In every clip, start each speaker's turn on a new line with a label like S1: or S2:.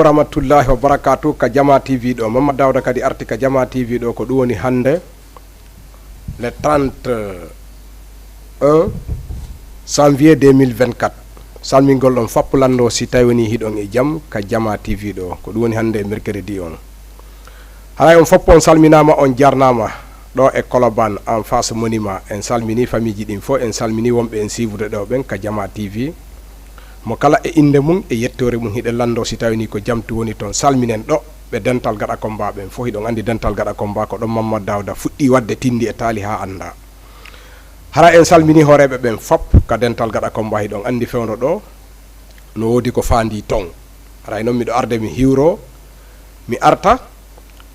S1: aleykum rahmatullahi wa barakatuh ka Diama TV ɗo Mamma Dawda kadi arti ka Diama TV ɗo ko ɗum woni hande le 31 janvier 2024 salmingol ɗon fappulando si tawi woni hiɗon e jaam ka Diama TV ɗo ko ɗum woni hande mercredi on haray on foppo on salminama on jarnama ɗo e Colobane en face monument en salmini famille ji ɗin fo en salmini wonɓe en suivre ɗo ɓen ka Diama TV mo kala e inde mum e yettore mum hiɗe lando si tawi ni ko jamtu woni toon salminen ɗo ɓe dental gaɗa combat ɓen fo hiɗon andi dental gaɗa combat ko ɗon Mamma Dawda fuɗɗi wadde Tindi e Tali ha anda hara en salmini horeɓe ɓen fop ka dental gaɗa combat hiɗon andi fewno ɗo no wodi ko fandi ton haray noon miɗo arde mi hiwro mi arta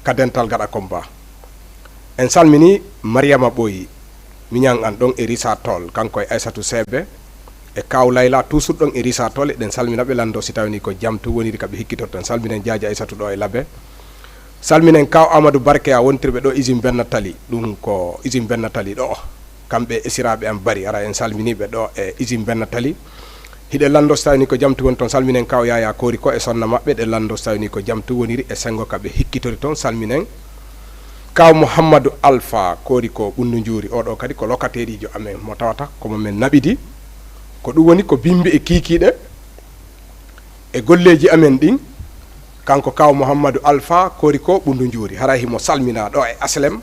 S1: ka dental gaɗa combat en salmini Mariama Ɓoyi miñan an ɗon e Rissa Toll kanko e Aissatou Sebe e kaw layla toujours ɗon e Rissa Toll eɗen salminaɓe lando si tawni ko jamtu woniri kaɓe hikkitorten salminen Diadji Aissatou ɗo e Labe salminen kaw Amadou Barke a wontirɓe ɗo usine Benna Tali ɗum ko usine Benna Tali ɗo kamɓe esiraɓe an bari ara en salminiɓe ɗo e usine Benna Tali hiɗe lando si tawni ko jamtu woni toon salminen kaw Yaya Kori ko e sonna maɓɓe ɗe lando si tawni ko jamtu woniri e sengo kaɓe hikkitori toon salminen kaw Mouhammadou Alpha Kori ko ɓundu juuri oɗo kadi ko locataire amen mo tawata komo men naɓidi ko ɗum woni ko bimbi e kiikiiɗe e golleji amen ɗin kanko kaw Mouhammadou Alpha Kori ko ɓundu juuri haray himo salmina ɗo e aslem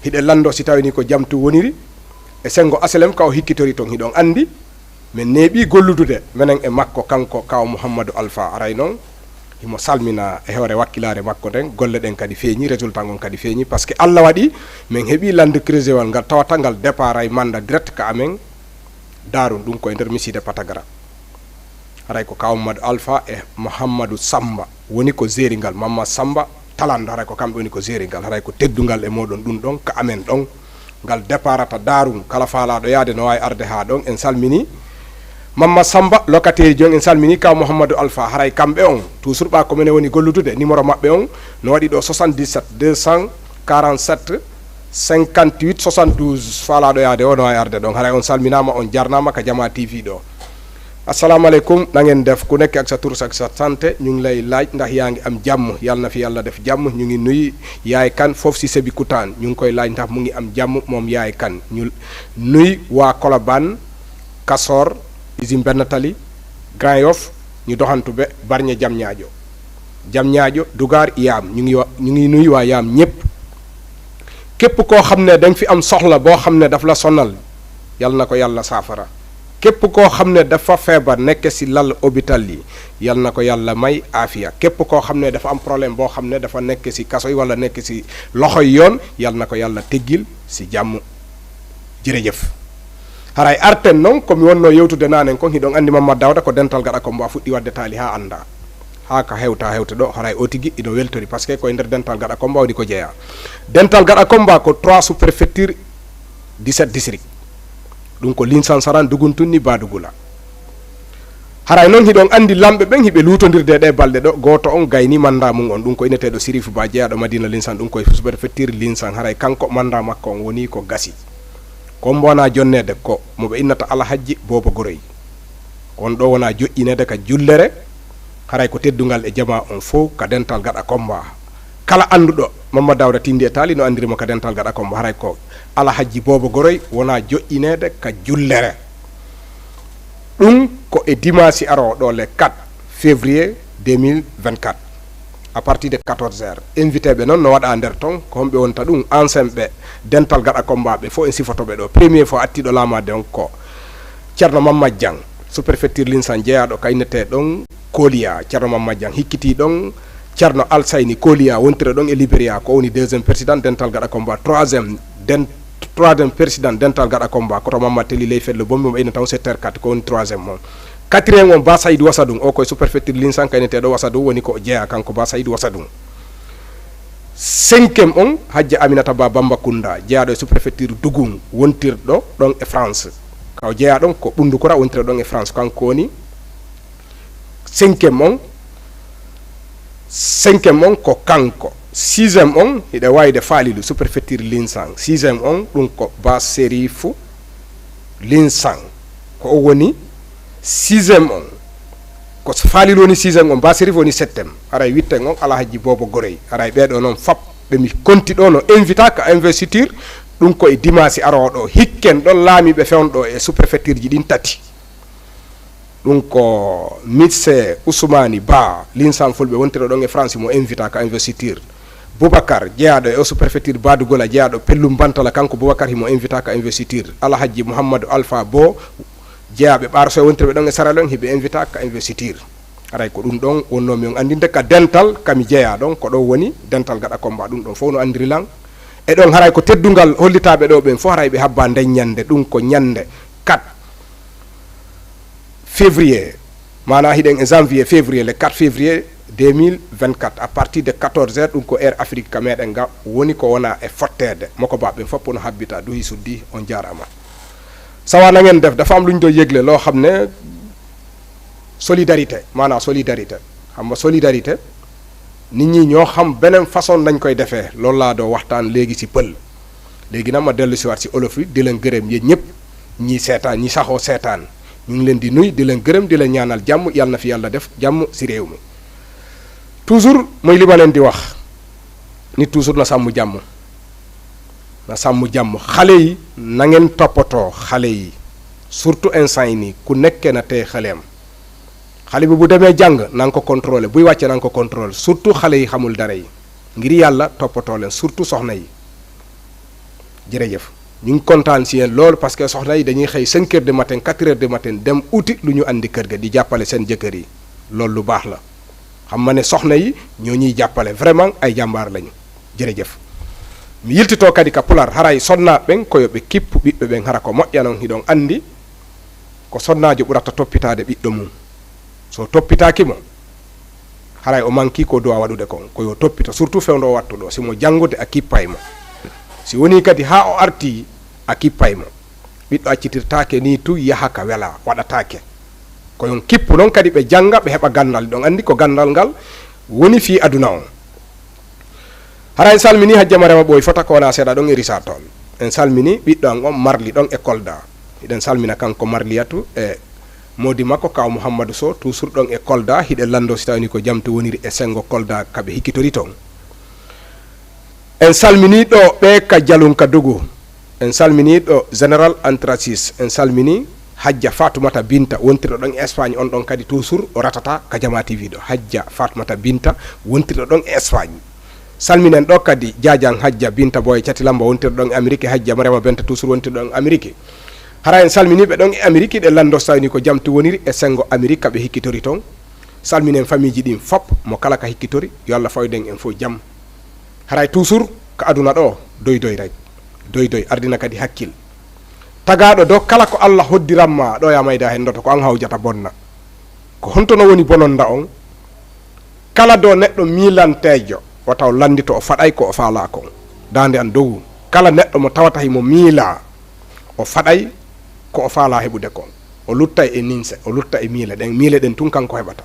S1: hiɗe lando si tawini ko jamtu woniri e sengo aslem kaw hikkitori toon hiɗon andi min neeɓi golludude menen e makko kanko kaw Mouhammadou Alpha aray noon himo salmina e hoore wakkilare makko nden golle ɗen kadi feeñi résultat gon kadi feeñi par ce que Allah waɗi min heeɓi lande créséwal ngal tawata ngal départ ay manda direct ka amen Darou ɗum koye nder miside Patagara haray ko kaw Mamadou Alpha e Mouhammadou Samba woni ko géri ngal Mamma Samba talando haray ko kamɓe woni ko géri ngal haray ko teddungal e moɗon ɗum ɗon ka amen ɗon ngal déparata Darou kala faalaɗo yaade no wawi arde ha ɗon en salmini Mamma Samba locataire jon en salmini kaw Mouhammadou Alpha haray kamɓe on toujours ɓa ko minen woni golludude numéro maɓɓe on no waɗi ɗo 77 247 58 72 faalaɗo yaade o no wawi arde ɗon haray on salminama on jarnama ka Diama TV ɗo assalamu aleykum na ngeen def ku nekk ak sa tur ak sa santé ñu ngi lay laaj ndax yaa ngi am jàmm yàlla na fi yàlla def jàmm ñu ngi nuy yaay kan foofu si Sébi Kutaan ñu ngi koy laaj ndax mu ngi am jàmm moom yaay kan ñu nuy waa Colobane Kasor usine Benna Tali Grand Yoff ñu doxantu be Barñe Diamniadio Dougar Yaam ñu ngi nuy waa Yaam ñëpp képp koo xam ne danga fi am soxla boo xam ne daf la sonal yal na ko yàlla saafara képp koo xam ne dafa feebar nekk si lal hôpital yi yal na ko yàlla may aafiya képp koo xam ne dafa am problème boo xam ne dafa nekk si kaso yi wala nekk si loxoy yoon yal na ko yàlla teggil si jàmm jërëjëf haray arten noon komi wonno yewtude nanen kon hiɗon andi Mamma Dawda ko dental gaɗa ko mbo fuɗɗi wadde Tali ha anda ha ka hewta ɗo haray o tigui iɗo weltori par ce que koye nder dental gaɗa combat woni ko jeeya dental gaɗa combat ko 3 sous préfecture 17 district ɗum ko Linsansaran Duguntunni Badugula haray noon hiɗon andi lamɓe ɓen hiɓe lutodirde ɗe balɗe ɗo goto on gayni manda mum on ɗum ko inneteɗo Sirif Ba jeeyaɗo Madina Linsan ɗum koye sous préfecture Linsan haray kanko manda makko on woni ko gasi ko mbona jonnede ko moɓe innata Alhaji Bobo Goroy on ɗo wona joƴƴinede ka jullere haray ko teddungal e jama on fof ka dental gaɗa combat kala anduɗo Mamma Dawda Tindi e Tali no andirimo ka dental gaɗa combat haray ko Alhaji Bobo Goroy wona joƴƴinede ka jullere ɗum ko e dimanche aro ɗo le 4 février 2024 à partir de 14h invité ɓe noon no waɗa nder ton ko homɓe wonta ɗum ancien ɓe dental gaɗa combat ɓe fof en sifotoɓe ɗo premier fois attiɗo lamade on ko ceerno Mamadou Diang sous préfecture Linsan jeeyaɗo ka innete ɗon Kolia ceerno Mamadou Diang hikkiti ɗon ceerno Alsayni Kolia wontire ɗon e Libéria ko woni deuxiéme président dental gaɗa combat troisiéme président dental gaɗa combat koto Mamadou Teli ley felle bommi mo ina taw 7h4 ko woni troisiéme on quatriéme on Ba Saydou Wasadou o koye sous préfecture Linsan kayneteɗo Wasadou woni ko jeeya kanko Ba Saydou Wasadou cinquiéme on Hadja Aminata Ba Bambakunda jeeyaɗo e sous préfecture Dougoum wontirɗo ɗon e France kaw jeeya ɗon ko ɓundu kora wontire ɗon e France kanko woni cinquiéme on ko kanko sixiéme on hiɗe wayde Falilou sous préfecture Linsan sixiéme on ɗum ko Ba Serifou Linsan ko o woni sixiéme on ko faali woni 6 on basiri woni 7 aray 8 on ala haji bobo gorey aray beedo non fap be mi konti do no invita ka investiture dum ko e dimanche arodo hikken don laami be fewndo e sous préfecture ji din tati dum ko mitse Ousmani Ba l'insan fulbe wontiro don e France mo invita ka investiture Boubacar jeado e sous préfecture Badou Gola jeado pellum bantala kanko Boubacar himo invita ka investiture ala haji Mouhamadou Alpha Bo jeabe barso wontirbe don e saralon hibe invita ka investiture aray ko dum don wonno mi on andinde ka dental kami jeya don ko do woni dental gada combat dum don fo no andiri lang e don haray ko teddungal hollitabe do ben fo haray be habba nyande dum ko nyande 4 février mana hiden e janvier février le 4 février 2024 à partir de 14h dum ko air Afrique kameden ga woni ko wona e fottede mako babbe foppo no habbita do hisuddi on jarama sawa na ngeen def dafa am luñ do yegle lo xamne solidarité maanaam solidarité xam nga solidarité nit ñi ñoo xam beneen façon nañ koy defee loolu laa doo waxtaan léegi ci pël léegi nag ma dellu si waat ci olof yi di leen gërëm yéen ñëpp ñi seetaan ñi saxoo seetaan ñu ngi leen di nuy di leen gërëm di leen ñaanal jàmm yàlla na fi yàlla def jàmm ci réew mi toujours mooy li ma leen di wax nit toujours na sàmm jàmm na sàmm jàmm xale yi na ngeen toppatoo xale yi surtout instant yi nii ku nekkee na tey xaleem xale bi bu demee jàng na nga ko contrôler buy wàcce na nga ko contrôler surtout xale yi xamul dara yi ngir yàlla toppatoo leen surtout soxna yi jërëjëf ñu ngi kontaan si yéen loolu parce que soxna yi dañuy xëy 5 heures du matin 4 heures du matin dem uti lu ñu andi kër ga di jàppale seen jëkkër yi loolu lu baax la xam ma ne soxna yi ñoo ñuy jàppale vraiment ay jàmbaar lañu jërëjëf mi yiltito kadi ka pular haray sonnaaɓe ɓen koyo ɓe kippu ɓiɓɓe ɓen hara ko moƴƴanon hiɗon andi ko sonnajo ɓurata toppitade ɓiɗɗo mum so toppitaki mo haray o manki ko dowa waɗude kon koyo toppita surtout fewndo o wattuɗo simo jangude a kippay mo si woni kadi ha o arti a kippay mo ɓiɗɗo accitirtake ni tu yaha ka wela waɗatake koyon kippu noon kadi ɓe janga ɓe heɓa gandal ɗon andi ko gandal ngal woni fi aduna on hara en salmini hajja marema ɓoy fota ko wona seeɗa ɗon e risatol en salmini ɓiɗɗo an on marli ɗon e kolda hiɗen salmina kanko marliyatu e modi makko kaw Mouhamadou Sow toujours ɗon e kolda hiɗen lando si tawni ko jamto woniri e sengo kolda kaɓe hikkitori toon en salmini ɗo ɓe ka jalunka dogu en salmini ɗo général antracis en salmini hajja Fatoumata Binta wontirɗo ɗon e Espagne on ɗon kadi toujours o ratata ka Jama TV ɗo hajja Fatoumata Binta wontirɗo ɗon e Espagne salminen ɗo kadi jajang hajja Binta Boye Catilamba wontirɗo ɗon e Amérique hajja Mariama Benta toujours wontirɗo ɗon e Amérique hara en salminiɓe ɗon e Amérique ɗe lando sawni ko jamti woniri e sengo Amérique kaɓe hikkitori toon salminen famille ji ɗin fop mo kala ka hikkitori yo Allah fawden en fof jaam haray toujours ko aduna ɗo doy rek doy ardina kadi hakkil tagaɗo do kala ko Allah hoddiranma ɗo ya mayda hen doto ko an hawjata bonna ko hontono woni bononda on kala do neɗɗo milantejo o taw landito o faɗay ko o faala kon dande an dogu kala neɗɗo mo tawata himo miila o faɗay ko o faala heɓude kon o lutta e ninse o lutta e miile ɗen tun kanko heɓata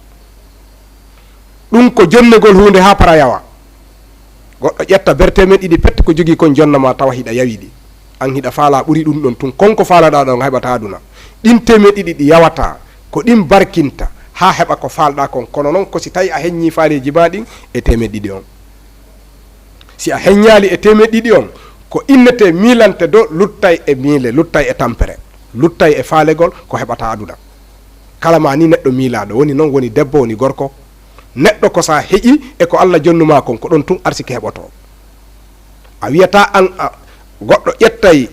S1: ɗum ko jonnegol hunde ha para yawa goɗɗo ƴetta berte men ɗiɗi petti ko jogui kon jonnama tawa hiɗa yawiɗi an hiɗa faala ɓuuri ɗum ɗon tun konko faalaɗa ɗon heɓata aduna ɗin temen ɗiɗi ɗi yawata ko ɗin barkinta ha heɓa ko falɗa kon kono noon ko si tawi a heññi faaleji ma ɗin e temen ɗiɗi on si a heññali e temen ɗiɗi on ko innete milante do luttay e miile luttay e tampere luttay e faalegol ko heɓata aduna kala ma ni neɗɗo miilaɗo woni noon woni debbo woni gorko neɗɗo ko sa heƴi e ko Allah jonnuma kon ko ɗon tun arsike heɓoto a wiyata an goɗɗo ƴettay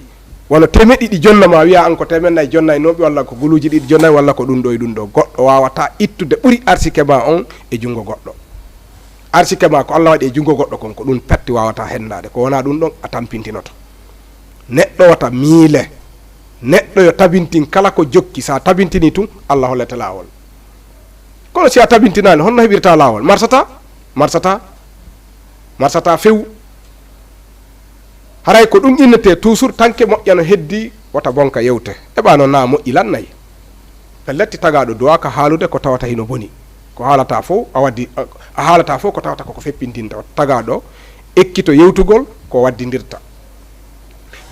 S1: wala temen ɗiɗi jonnama wiya an ko temen nayyi jonnay noɓe walla ko guluji ɗiɗi jonnay walla ko ɗum ɗo e ɗum ɗo goɗɗo wawata ittude ɓuuri arsike ma on e jungo goɗɗo arsike ma ko Allah waɗi e jungo goɗɗo kon ko ɗum petti wawata hendade ko wona ɗum ɗon a tampintinoto neɗɗo wata miile neɗɗo yo tabintin kala ko jokki sa tabintini tun Allah hollete lawol kono si a tabintinani honno heɓirta lawol marsata few haray ko ɗum innete toujours tanke moƴƴano heddi wata bonka yewte eɓano na moƴƴi lannayi pelletti tagaɗo duwaka haalude ko tawata hino boni ko haalata fo a haalata fo ko tawata koko feppintinta tagaɗo ekkito yewtugol ko waddidirta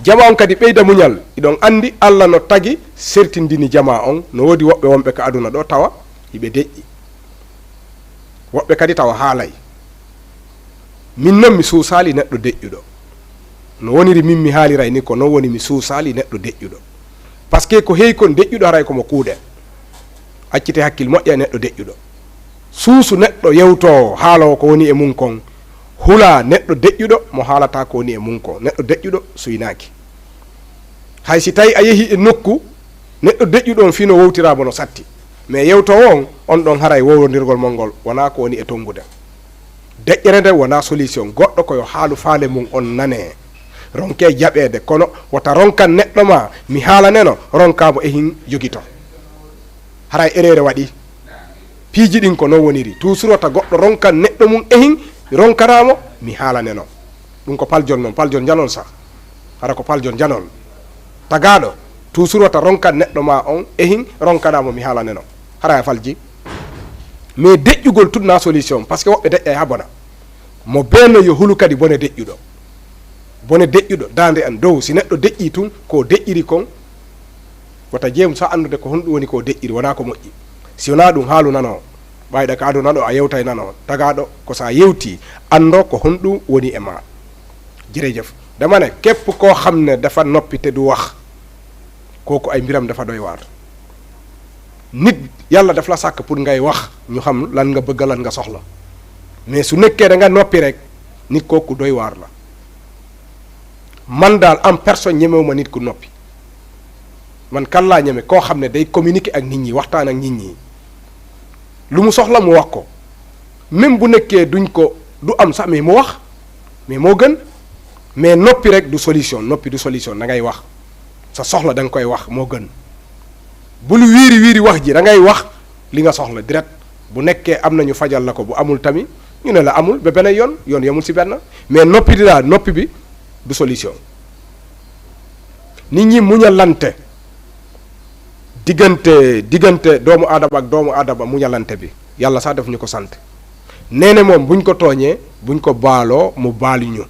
S1: jama on kadi ɓeyda muñal iɗon andi Allah no tagi sertindini jama on no wodi woɓɓe wonɓe ka aduna ɗo tawa hiɓe deƴƴi woɓɓe kadi tawa haalay min noon mi suusali neɗɗo deƴƴuɗo no woniri min mi haaliray ni ko non woni mi suusali neɗɗo deƴƴuɗo par ce que ko heewi kon deƴƴuɗo haray komo kuuɗe accite hakkille moƴƴa e neɗɗo deƴƴuɗo suusu neɗɗo yewtowo haalowo ko woni e mum kon hula neɗɗo deƴƴuɗo mo haalata ko woni e mum kon neɗɗo deƴƴuɗo suynaki hay si tawi a yeehi e nokku neɗɗo deƴƴuɗo on fii no wowtiramo no satti mais yewtowo on ɗon haray wowrodirgol mol ngol wona ko woni e tongude deƴƴere nde wona solution goɗɗo koyo haalu faale mum on nane ronke jaɓede kono wota ronkan neɗɗo ma mi haalaneno ronkamo e hin jogito haray erreur waɗi piiji ɗin ko non woniri toujours wata goɗɗo ronkan neɗɗo mum e hin ronkanamo mi haalaneno ɗum ko paljol noon paljol janon sa hara ko paljol janon tagaɗo toujours wata ronkan neɗɗo ma on e hin ronkanamo mi haalaneno hara falji mais deƴƴugol tudna solution par ce que woɓɓe deƴƴa ha bona mo beno yo hulu kadi bone deƴƴuɗo bone deƴƴuɗo dande an dow si neɗɗo deƴƴi tun ko deƴƴiri kon wata jeemu sa andude ko honɗum woni ko deƴƴiri wona ko moƴƴi si wona ɗum haalu nano ɓayɗa ka aduna ɗo a yewtay nano tagaɗo ko sa yewti ando ko honɗum woni e ma jërëjëf dama ne képp koo xam ne dafa noppi te du wax kooku ay mbiram dafa doy waar nit yàlla daf la sàkk pour ngay wax ñu xam lan nga bëgg lan nga soxla mais su nekkee da nga noppi rek nit kooku doy waar la man daal en personne ñemewuma nit ku noppi man kan laa ñeme koo xam ne day communiquer ak nit ñi waxtaan ak nit ñi lu mu soxla mu wax ko même bu nekkee duñ ko du am sax mais mu wax mais moo gën mais noppi rek du solution noppi du solution da ngay wax sa soxla da nga koy wax moo gën bul wiiri wax ji da ngay wax li nga soxla direct bu nekkee am nañu fajal la ko bu amul tamit ñu ne la amul ba beneen yoon yamul si benn mais noppi di daal noppi bi du solution nit ñi muñalante diggante doomu aadama ak doomu aadama muñalante bi yàlla sax def ñu ko sant nee na moom buñ ko tooñee buñ ko baaloo mu baali ñu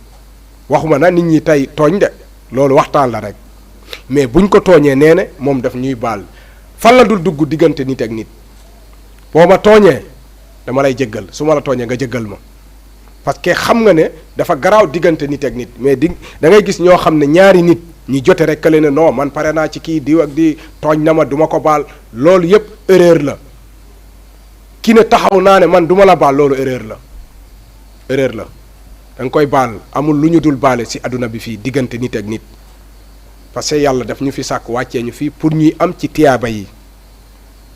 S1: waxuma na nit ñi tey tooñ de loolu waxtaan la rek mais buñ ko tooñee nee na moom daf ñuy baal fan la dul dugg diggante nit ak nit boo ma tooñee dama lay jéggal su ma la tooñee nga jéggal ma parce que xam nga ne dafa garaaw diggante nit ak nit mais da ngay gis ñoo xam ne ñaari nit ñi jote rek kale ne non man pare naa ci kii diw ak di tooñ na ma duma ko baal loolu yépp erreur la ki ne taxaw naa ne man duma la baal loolu erreur la da nga koy baal amul lu ñu dul baale ci àdduna bi fii diggante nit ak nit parce que yàlla daf ñu fi sàkk wàccee ñu fii pour ñuy am ci tiyaaba yi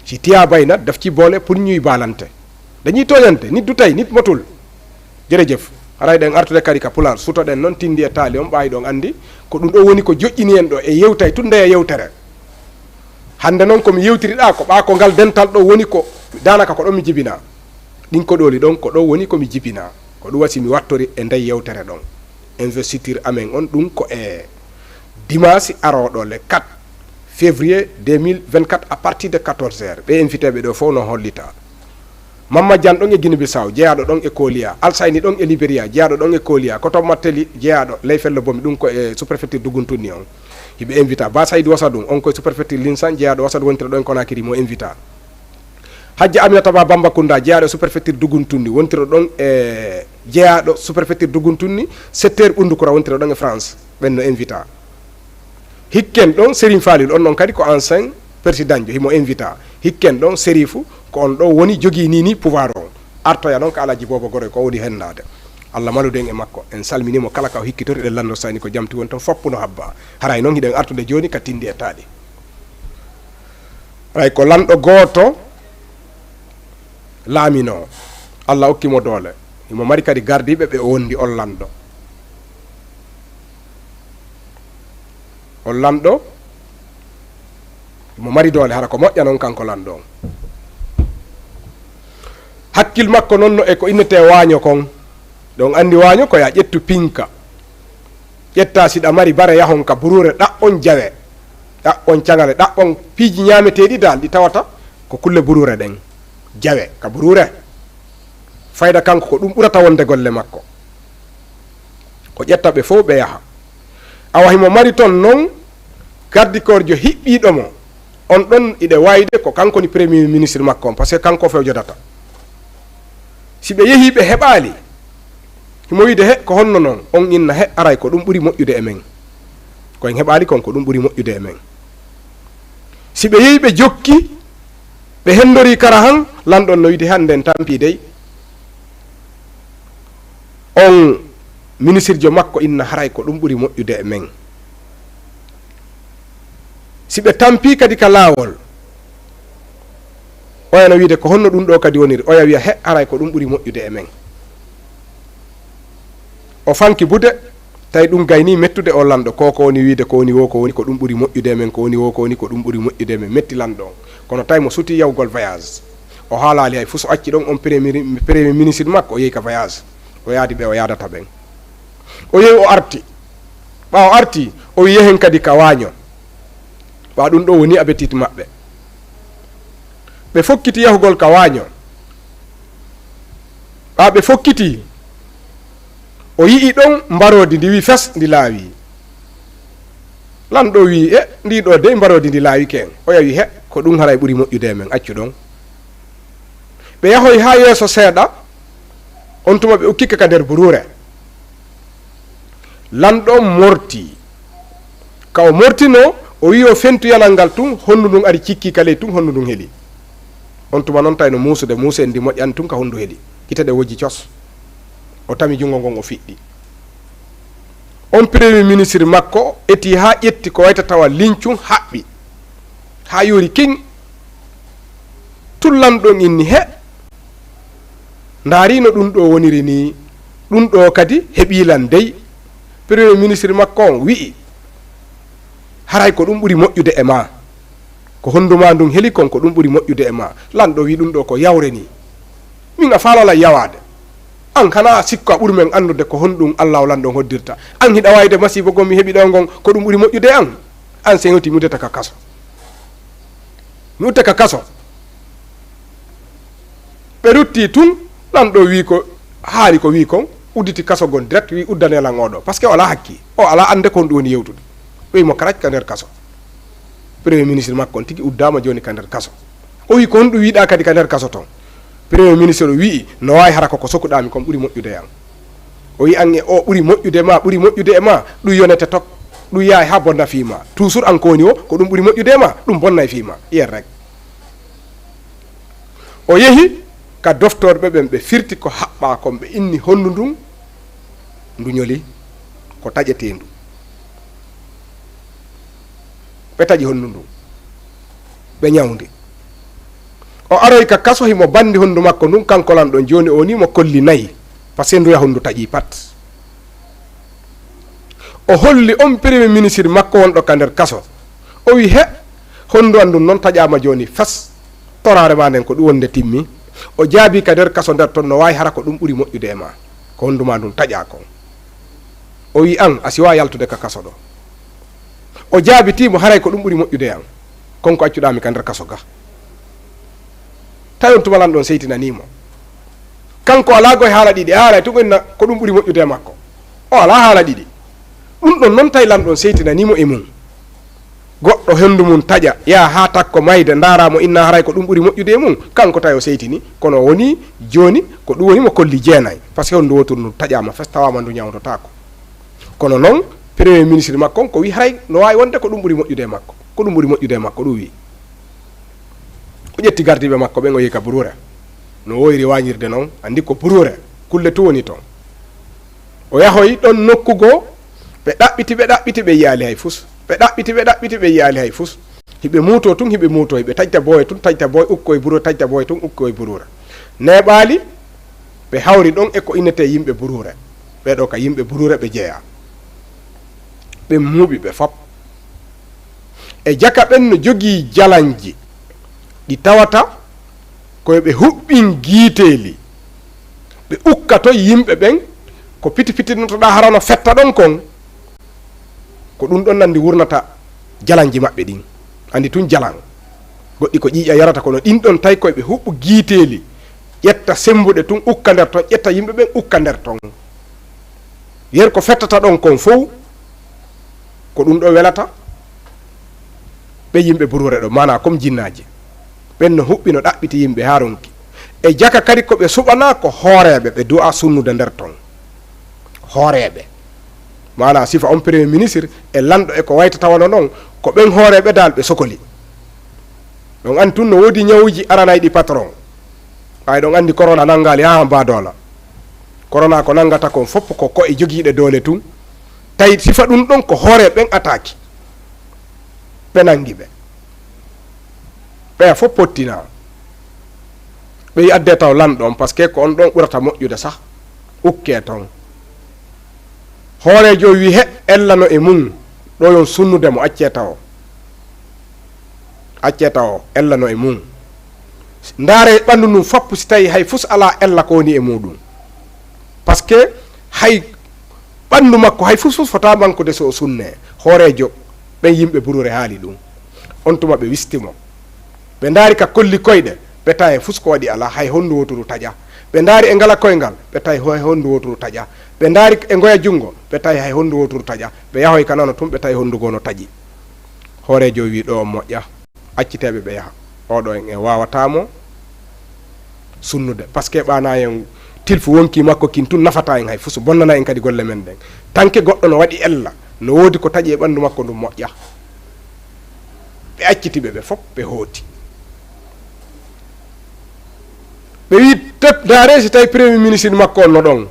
S1: ci tiyaaba yi nag daf ci boole pour ñuy baalante dañuy tooñante nit du tey nit motul jërëjëf haray ɗen artude kadi ka pular sutoɗen noon Tindi e Tali on ɓaawi ɗon anndi ko ɗum ɗo woni ko joƴƴini en ɗo e yewtay tun nde e yewtere hannde noon komi yewtiriɗa ko ɓaa ko ngal dental ɗo woni ko danaka ko ɗon mi jibina ɗin koɗoli ɗon ko ɗo woni komi jibina ko ɗum wasi mi wattori e nder yewtere ɗon investiture amen on ɗum ko e dimanche aroɗo le 4 février 2024 à partir de 14 heures ɓe invité ɓe ɗo fof no hollita Mamma Diane ɗon e Guinée Bissau jeeyaɗo ɗon e Kolia Alsayni ɗon e Libéria jeeyaɗo ɗon e Kolia Koto Matteli jeeyaɗo ley felle bomi ɗum ko e sous-préfecture Duguntunni on hiɓe invita Ba Saydou Wasadou on koye sous-préfecture Linsan jeeyaɗo Wasadou wontira ɗon e Conakry mo invita Hadji Aminata Ba Bambacounda jeeyaɗo e sous-préfecture Duguntunni wontira ɗon e jeeyaɗo sous-préfecture Duguntunni 7 heures Ɓundukura wontira ɗon e France ɓenno invita hikken ɗon Serigne Falil on ɗon kadi ko ancien président jo himo invita hikken ɗon Serifou ko on ɗo woni jogii ni pouvoir o artoya noon ko alaji bobo goroy ko woni hennade Allah maluɗen e makko en salminimo kala ka o hikkitori ɗen lanndo sani ko jamti won ton foppuno habba haray noon hiɗen artude joni ka Tindi e Tali ray ko lanɗo gooto laamino Allah hokkimo doole himo mari kadi gardiɓe ɓe wondi on lanɗo mo mari doole hara ko moƴƴa noon kanko lanɗo on hakkil makko noon no e ko innete waaño kon ɗon andi waaño ko ya ƴettu pinka ƴetta siɗa mari bare yahon ka burure ɗaɓɓon jawe ɗaɓɓon cagale ɗaɓɓon piiji ñaameteɗi dal ɗi tawata ko kulle burure ɗen jawe ka burure fayda kanko ko ɗum ɓurata wonde golle makko ko ƴetta ɓe fof ɓe yaha awa himo mari toon noon gardikorjo hiɓɓiɗomo on ɗon iɗe wayde ko kanko ni premier ministre makko on par ce que kanko few jodata si ɓe yehi ɓe heɓali himo wiide he ko honno noon on inna he aray ko ɗum ɓuuri moƴƴude e men koyen heɓali kon ko ɗum ɓuuri moƴƴude e men si ɓe yehi ɓe jokki ɓe hendori kara han lanɗon no wiide hande en tampi dey on ministre jo makko inna haray ko ɗum ɓuuri moƴƴude e men si ɓe tampi kadi ka laawol oyano wiide ko honno ɗum ɗo kadi woniri oya wiya he aray ko ɗum ɓuuri moƴƴude e men o fanki bude tawi ɗum gayni mettude o lanɗo ko woni wiide ko woni wo ko woni ko ɗum ɓuuri moƴƴude e men ko woni wo ko woni ko ɗum ɓuuri moƴƴude e men metti lanɗo on kono tawi mo suti yawgol voyage o haalali hay fo so acci ɗon on premier ministre makko o yehi ka voyage o yaadi ɓe o yaadata ɓen o yehi o arti ɓawa arti o wi yehen kadi ka waaño ɓa ɗum ɗo woni appétit maɓɓe ɓe fokkiti yahugol ka waaño ɓa ɓe fokkiti o yii ɗon mbarodi ndi wi fes ndi laawi lanɗo wi e ndiɗo de mbarodi ndi laawi ken oya wi he ko ɗum haray ɓuuri moƴƴude e men accu ɗon ɓe yahoy ha yeeso seeɗa on tuma ɓe ukkike ka nder burure lanɗo morti ka o mortino o wi o fentu yanal ngal tun hondu ndun ari cikki ka ley tun hondu ndun heeli on tuma noon tawi no muusude muuse en ndi moƴƴani tun ka hondu heeli ite ɗe wojji cos o tami jungo ngon o fiɗɗi on premier ministre makko eti ha ƴetti ko wayta tawa lincum haɓɓi ha yori king tullanɗon inni he ndaarino ɗum ɗo woniri ni ɗum ɗo kadi heɓilan dey premier ministre makko on wi'i haray ko ɗum ɓuri moƴƴude e ma ko honduma ndun heeli kon ko ɗum ɓuri moƴƴude e ma lanɗo wi ɗum ɗo ko yawre ni min a faalala yawade an kana sikko a ɓuuri men andude ko honɗum allah o lanɗon hoddirta an hiɗa wayde masibo gon mi heeɓi ɗo gon ko ɗum ɓuuri moƴƴude an seŋoti mi uddeta ka kaso mi utta ka kaso ɓe rutti tun lanɗo wi ko haali ko wi kon udditi kaso gon direct wi uddanelan oɗo par ce que o ala hakki o ala ande ko ɗum woni yewtude ɓoyimo karaj ka nder kaso premier ministre makko on tigi uddama joni ka nder kaso o wi ko honɗum wiiɗa kadi ka nder kaso ton premier ministre o wii no wawi hara koko sokkuɗami kon ɓuuri moƴƴude an o wi an e o ɓuuri moƴƴude ma ɓuuri moƴƴude e ma ɗum yonete tok ɗum yaay ha bonna fiima toujours an ko woni o ko ɗum ɓuuri moƴƴude e ma ɗum bonna e fiima yen rek o yehi ka doftorɓe ɓen ɓe firti ko haɓɓa kon ɓe inni hondu ndun ndu ñoli ko taƴetendu ɓe taƴi hondu ndun ɓe ñawdi o aroy ka kaso himo bandi hondu makko ndun kanko lanɗon joni o ni mo kolli nayyi par ce que nduya hondu taƴi pat o holli on premier ministre makko wonɗo ka nder kaso o wi he hondu an ndun noon taƴama joni fas torare ma nden ko ɗum wonde timmi o jaabi ka nder kaso nder ton no wawi hara ko ɗum ɓuuri moƴƴude e ma ko honduma ndun taƴa kon o wi an a siwa yaltude ka kaso ɗo o jaabitimo haray ko ɗum ɓuuri moƴƴude an konko accuɗami ka nder kaso ga tawi on tumalan ɗon seytinanimo kanko ala goye haala ɗiɗi haala tun inna ko ɗum ɓuuri moƴƴude makko o ala haala ɗiɗi ɗum ɗon noon tawi lanɗon seytinanimo e mum goɗɗo hendu mum taƴa ya ha takko mayde daramo inna haray ko ɗum ɓuuri moƴƴude e mum kanko tawi o seytini kono woni joni ko ɗum woni mo kolli jeenayi par ce que hondu wotur ndu taƴama fes tawama ndu ñawdotako kono noon premier ministre makko on ko wi haray no wawi wonde ko ɗum ɓuuri moƴƴude e makko ko ɗum ɓuuri moƴƴude e makko ɗum wi o ƴetti gardiɓe makko ɓen o yehi ka burure no woyri wañirde noon andi ko burure kulle tu woni toon o yahoy ɗon nokkugo ɓe ɗaɓɓiti ɓe yiyali hay fus ɓe ɗaɓɓiti ɓe yiyali hay fus hiɓe muuto tun hiɓe muutoy ɓe taƴta boye tun taƴta boye ukkoye burure taƴta boye tun ukkoye burure neɓaali ɓe hawri ɗon e ko innete yimɓe burure ɓeɗo ka yimɓe burure ɓe jeeya ɓe muuɓi ɓe fop e jaka ɓen no jogii jalanji ɗi tawata koye ɓe huɓɓin giiteeli ɓe ukkato yimɓe ɓen ko pitipitinotoɗa harano fetta ɗon kon ko ɗum ɗon nandi wurnata jalanji maɓɓe ɗin andi tun jalan goɗɗi ko ƴiiƴa yarata kono ɗin ɗon tawi koye ɓe huɓɓu giiteeli ƴetta sembuɗe tun ukka nder ton ƴetta yimɓe ɓen ukka nder ton yer ko fettata ɗon kon fof ko ɗum ɗo welata ɓe yimɓe burure ɗo mana comme jinnaji ɓen no huɓɓi no ɗaɓɓiti yimɓe ha ronki e jaka kadi ko ɓe suɓana ko hooreɓe ɓe du'a sunnude nder ton hooreɓe mana sifa on premier ministre e lanɗo e ko wayta tawano noon ko ɓen hooreɓe dal ɓe sokoli ɗon andi tun no woodi ñawuji aranayi ɗi patron ay ɗon andi corona nangali ha mbadola corona ko nangata kon fopp ko koye jogiiɗe doole tun tawi sifa ɗum ɗon ko hoore ɓen attaque ɓe nangi ɓe ɓeya fof pottina ɓe yi adde taw lanɗon par ce que ko on ɗon ɓurata moƴƴude sah ukke toon hoorejo wi he ellano e mum ɗo yon sunnude mo acce taw ellano e mum ndaare ɓanndu ndum fappu si tawi hay fus ala ella ko woni e muɗum par ce que hay ɓanndu makko hay fus fota mankude so o sunne hoorejo ɓen yimɓe burure haali ɗum on tuma ɓe wistimo ɓe ndaari ka kolli koyɗe ɓe tawi e fus ko waɗi ala hay honndu woturu taƴa ɓe ndaari e ngala koyngal ɓe tawi hay honndu woturu taƴa ɓe ndaari e ngoya junngo ɓe tawi hay honndu woturu taƴa ɓe yahoy kanano tum ɓe tawi honndugo no taƴi hoorejo wi ɗo on moƴƴa acciteɓe ɓe yaha oɗo en wawatamo sunnude par ce que ɓana en tilfu wonki makko kin tun nafata en hay fuso bonnana en kadi golle men ɗen tanke goɗɗo no waɗi ella no woodi ko taƴi e ɓanndu makko ndum moƴƴa ɓe accitiɓe ɓe fof ɓe hooti ɓe wi daare si tawi premier ministre makko on no ɗon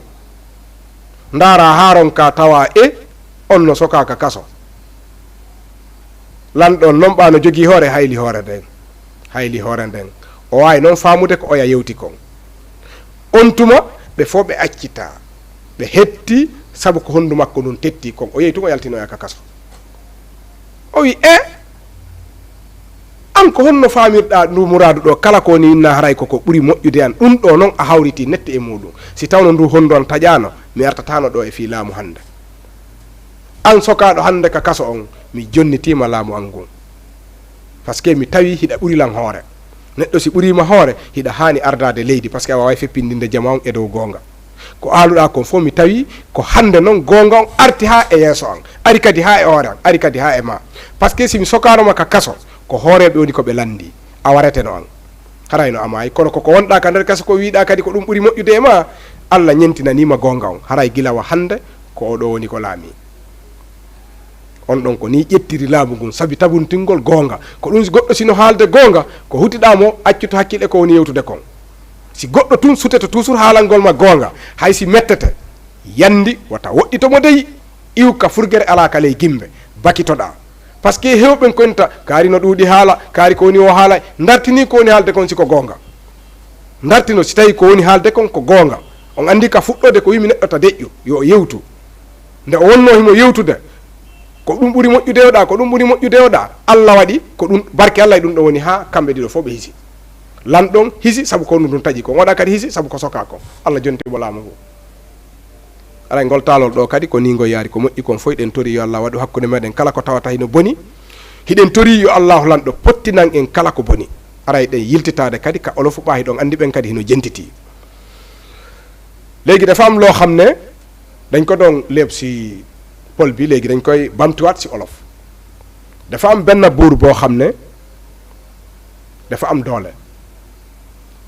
S1: ndaara haaron ka tawa e on no sokaka kaso lanɗon noon ɓano jogii hoore hayli hoore nden o wawi noon faamude ko oya yewti kon on tuma ɓe fof ɓe accita ɓe hetti saabu ko honndu makko ɗum tetti kon o yehi tun o yaltinoya ka kaso o wi an ko honno faamirɗa ndu mouradu ɗo kala ko woni inna haray koko ɓuuri moƴƴude an ɗum ɗo noon a hawriti netti e muɗum si tawno ndu honndu on taƴano mi artatano ɗo e fi laamu hande an sokaɗo hande ka kaso on mi jonnitima laamu an ngun par ce que mi tawi hiɗa ɓurilan hoore neɗɗo si ɓurima hoore hiɗa hani ardade leydi par ce que a wawi feppindinde jama on e dow gonga ko aaluɗa kon fof mi tawi ko hande noon gonga on arti ha e yeeso an ari kadi ha e hoore an ari kadi ha e ma par ce que simi sokanoma ka kaso ko hooreɓe woni koɓe landi a wareteno an harayno amayi kono koko wonɗa ka nder kaso ko wiiɗa kadi ko ɗum ɓuuri moƴƴude e ma allah ñentinanima gonga on haray gilawa hande ko oɗo woni ko laami on ɗon ko ni ƴettiri laamu ngun saabi tabuntingol gonga ko ɗum goɗɗo sino haalde gonga ko hutiɗamo accuto hakkille ko woni yewtude kon si goɗɗo tun sutete toujours haalangol ma gonga hay si mettete yandi wata woɗɗitomo deyi iwka furguere ala ka ley gimbe bakitoɗa par ce que hewɓen konta kaari no ɗuuɗi haala kaari ko woni o haala dartini ko woni haalde kon siko gonga dartino si tawi ko woni haalde kon ko gonga on andi ka fuɗɗode ko wimi neɗɗo ta deƴƴu yo yewtu nde o wonno himo yewtude ko ɗum ɓuuri moƴƴude oɗa ko ɗum ɓuuri moƴƴude oɗa allah waɗi ko ɗum barke allah e ɗum ɗo woni ha kamɓe ɗiɗo fof ɓe hisi lanɗon hisi saabu ko hondu ɗum taƴi ko waɗa kadi hisi saabu ko soka ko allah jontimo laamu ngu aray ngol taalol ɗo kadi ko ni ngo yaari ko moƴƴi kon fof ɗen tori yo allah waɗu hakkude meɗen kala ko tawata hino boni hiɗen tori yo allahu lanɗo pottinan en kala ko boni aray ɗen yiltitade kadi ka olofu ɓaahi ɗon andi ɓen kadi hino jentiti léegi dafa am loo xam ne dañ ko doon léeb si pol bi léegi dañ koy bamtuwaat si olof dafa am benn buur boo xam ne dafa am doole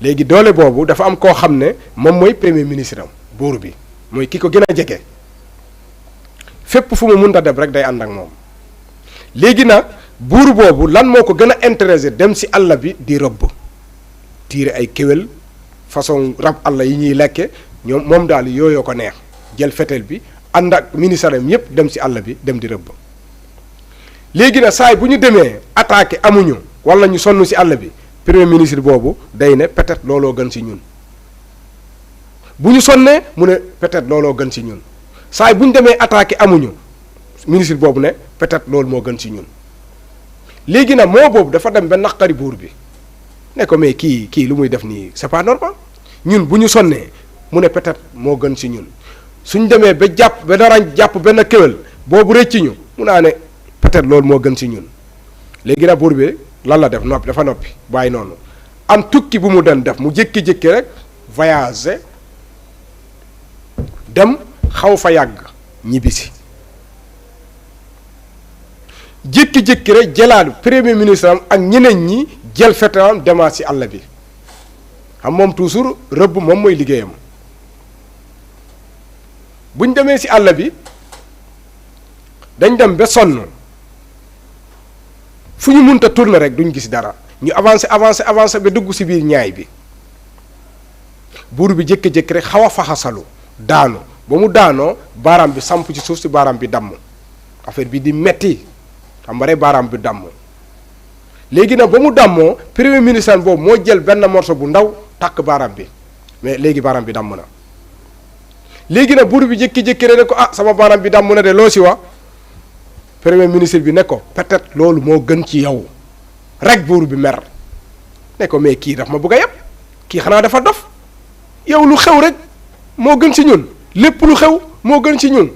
S1: léegi doole boobu dafa am koo xam ne moom mooy premier ministre am buur bi mooy ki ko gën a jege fépp fu mu munta dem rek day ànd ak moom léegi nag buur boobu lan moo ko gën a intéressé dem si àll bi di rëbb tiire ay kéwél façon rab àll yi ñuy lekke ñoom moom daal yooyoo ko neex jël fetel bi ànd ak ministère am yépp dem si àll bi dem di rëbb léegi nag saay bu ñu demee attaqué amuñu wala ñu sonn si àll bi premier ministre boobu day ne peut-être looloo gën si ñun bu ñu sonnee mu ne peut-être looloo gën si ñun saay bu ñu demee attaqué amuñu ministre boobu ne peut-être loolu moo gën si ñun léegi nag moo boobu dafa dem ba naqari buur bi ne ko mais kii lu muy def nii c'est pas normal ñun bu ñu sonnee mu ne peut-être moo gën si ñun suñ demee ba jàpp ba dara jàpp benn kéwél boobu rëcc ñu mu naa ne peut-être loolu moo gën si ñun léegi nag buur bi lan la def noppi dafa noppi bàyyi noonu am tukki bu mu doon def mu jékki-jékki rek voyager dem xaw fa yàgg ñibbisi jékki-jékki rek jëlaat premier ministre am ak ñeneen ñi jël fetelam demaat si àll bi xam moom toujours rëbb moom mooy liggéeyam. buñ demee ci àll bi dañ dem ba sonn fu ñu munta tourner rek duñ gis dara ñu avancer ba dugg ci biir ñaay bi buur bi jékki-jékki rek xaw a faxasalu daanu ba mu daanoo baaraam bi samp ci suuf si baaraam bi damm affaire bi di metti xam nga rek baaraam bi damm léegi nag ba mu dàmmoo premier ministre boobu moo jël benn morceau bu ndaw takk baaraam bi mais léegi baaraam bi damm na léegi nag buur bi jékki-jékki rek ne ko sama baaraam bi damm na de loo si wax premier ministre bi ne ko peut-être loolu moo gën ci yow rek buur bi mer ne ko mais kii daf ma bëgg a yeb kii xanaa dafa dof yow lu xew rek moo gën ci ñun lépp lu xew moo gën ci ñun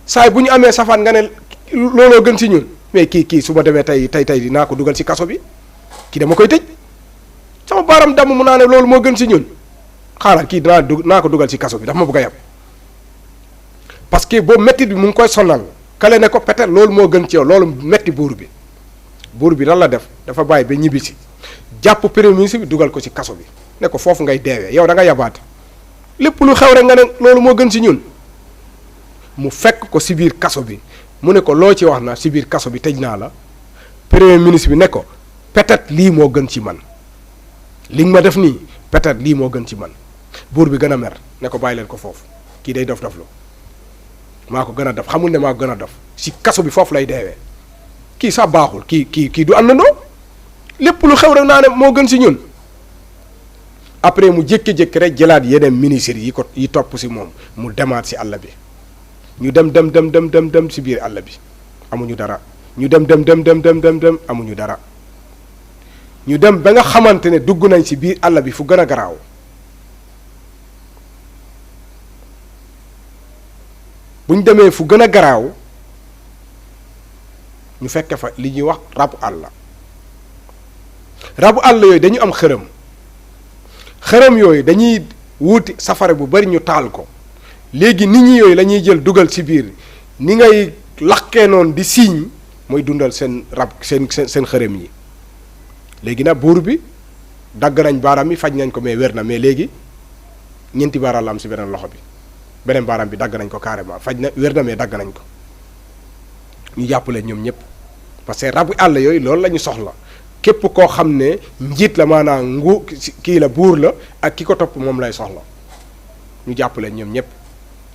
S1: saay bu ñu amee safaan nga ne looloo gën ci ñun mais kii su ma demee tey dinaa ko dugal ci kaso bi kii dama koy tëj sama baaram damm mu naa ne loolu moo gën ci ñun xaaral kii naa ko dugal ci kaso bi dafa ma bëgg a yeb parce que boobu métti bi mu ngi koy sonal kale ne ko peut-être loolu moo gën ci yow loolu métti buur bi lan la def dafa bàyyi ba ñibbisi jàpp premier ministre bi dugal ko ci kaso bi ne ko foofu ngay deewee yow da nga yabaate lépp lu xew rek nga ne loolu moo gën ci ñun mu fekk ko ci biir kaso bi mu ne ko loo ci wax na ci biir kaso bi tëj naa la premier ministre bi ne ko peut-être lii moo gën ci man li nga ma def nii peut-être lii moo gën ci man buur bi gën a mer ne ko bàyyi leen ko foofu kii day dof lu maa ko gën a def xamul ne maa ko gën a def ci kaso bi foofu lay deewee kii sax baaxul kii du àndandoo lépp lu xew rek naa ne moo gën ci ñun après mu jékki-jékki rek jëlaat yeneen ministres yi topp ci moom mu demaat ci àll bi ñu dem ci biir àll bi amuñu dara ñu dem amuñu dara ñu dem ba nga xamante ne dugg nañ ci biir àll bi fu gën a garaaw bu ñu demee fu gën a garaaw ñu fekke fa li ñuy wax rabu àll yooyu dañu am xërëm yooyu dañuy wuuti safara bu bari ñu taal ko léegi nit ñi yooyu la ñuy jël dugal ci biir ni ngay lakkee noonu di siiñ mooy dundal seen seen xërëm yi léegi nag buur bi dagg nañ baaraam yi faj nañ ko mais wér na mais léegi ñeenti baaraam la am ci beneen loxo bi beneen baaraam bi dagg nañ ko carrément faj na wér na mais dagg nañ ko ñu jàppale ñoom ñëpp parce que rabu àll yooyu loolu la ñu soxla képp koo xam ne njiit la maanaam kii la buur la ak ki ko topp moom lay soxla ñu jàppale ñoom ñëpp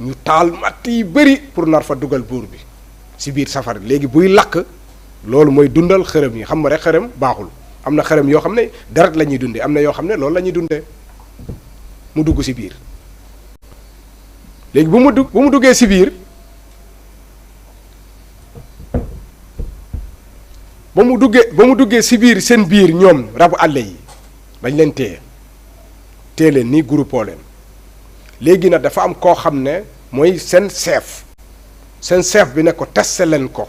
S1: ñu taal matt yi bëri pour nar fa dugal buur bi ci biir safara léegi buy lakk loolu mooy dundal xërëm yi xam nga rek xërëm baaxul am na xërëm yoo xam ne deret la ñuy dundee am na yoo xam ne loolu la ñuy dundee mu dugg ci biir léegi bu mu duggee ci biir ba mu duggee ci biir seen biir ñoom rabu àll yi dañ leen téye leen nii groupe leen léegi nag dafa am koo xam ne mooy seen chef bi ne ko testé leen ko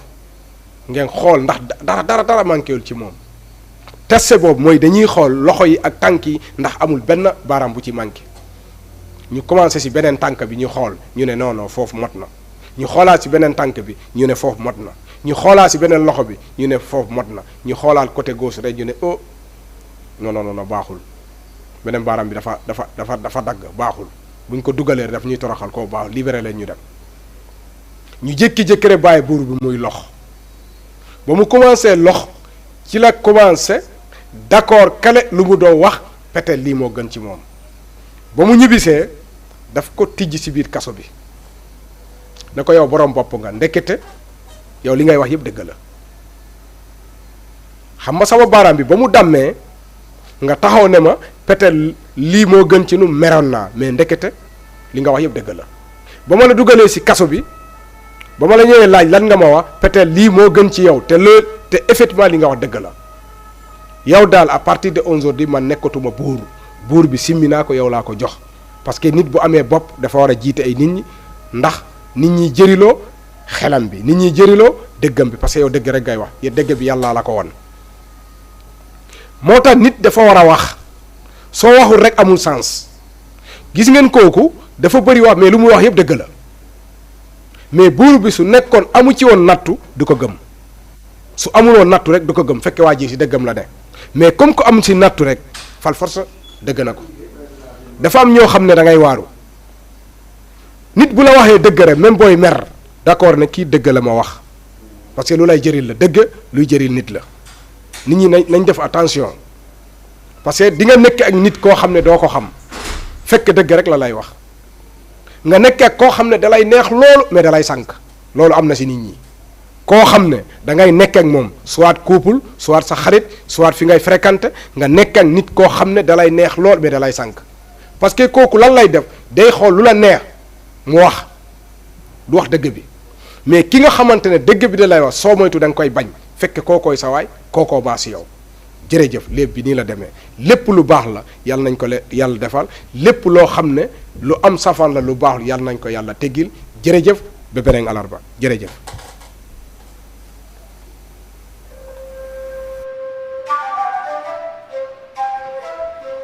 S1: ngeen xool ndax dara manquéwul ci moom testé boobu mooy dañuy xool loxo yi ak tànk yi ndax amul benn baaraam bu ci manqué ñu commencé ci beneen tànk bi ñu xool ñu ne non foofu mot na ñu xoolaat ci beneen tànk bi ñu ne foofu mot na ñu xoolaat ci beneen loxo bi ñu ne foofu mot na ñu xoolaat côté gauche rek ñu ne oh non baaxul beneen baaraam bi dafa dagg baaxul buñ ko dugalee daf ñuy toroxal koo baax libéré leen ñu dem ñu jékki-jékki rek bàyyi buur bi muy lox ba mu commencé lox ci la commencé d'accord kale lu mu doon wax peut-être lii moo gën ci moom ba mu ñibbisee daf ko tijj ci biir kaso bi ne ko yow borom bopp nga ndekete yow li ngay wax yëpp dëgg la xam nga sama baaraam bi ba mu dammee nga taxaw ne ma peut-être lii moo gën ci nu meroon naa mais ndekete li nga wax yëpp dëgg la ba ma la dugalee ci kaso bi ba ma la ñëwee laaj lan nga ma wax peut-être lii moo gën ci yow te effectivement li nga wax dëgg la yow daal à partir de aujourd'hui man nekkatuma buur bi simmi naa ko yow laa ko jox parce que nit bu amee bopp dafa war a jiite ay nit ñi ndax nit ñi jëriloo xelam bi nit ñi jëriloo dëggam bi parce que yow dëgg rek ngay wax dëgg bi yàlla la ko won moo tax nit dafa war a wax soo waxul rek amul sens gis ngeen kooku dafa bëri wax mais lu muy wax yëpp dëgg la mais buur bi su nekkoon amu ci woon nattu du ko gëm su amul woon nattu rek du ko gëm fekke waa ji ci dëggam la ne mais comme que am ci nattu rek fal force dëgg na ko dafa am ñoo xam ne da ngay waaru nit bu la waxee dëgg rek même booy mer d'accord ne kii dëgg la ma wax parce que lu lay jëriñ la dëgg luy jëriñ nit la nit ñi nañ def attention parce que di nga nekk ak nit koo xam ne doo ko xam fekk dëgg rek la lay wax nga nekk ak koo xam ne dalay neex loolu mais dalay sànk loolu am na si nit ñi koo xam ne da ngay nekk ak moom soit couple soit sa xarit soit fi ngay fréquenter nga nekk ak nit koo xam ne dalay neex lool mais dalay sànk parce que kooku lan lay def day xool lu la neex mu wax du wax dëgg bi mais ki nga xamante ne dëgg bi da lay wax soo moytu da nga koy bañ fekk kookooy sa waay kookoo baax si yow jërëjëf lépp bi nii la demee lépp lu baax la yàlla nañ ko yàlla defal lépp loo xam ne lu am safaan la lu baax yàlla nañ ko yàlla teggil jërëjëf ba beneen alarba jërëjëf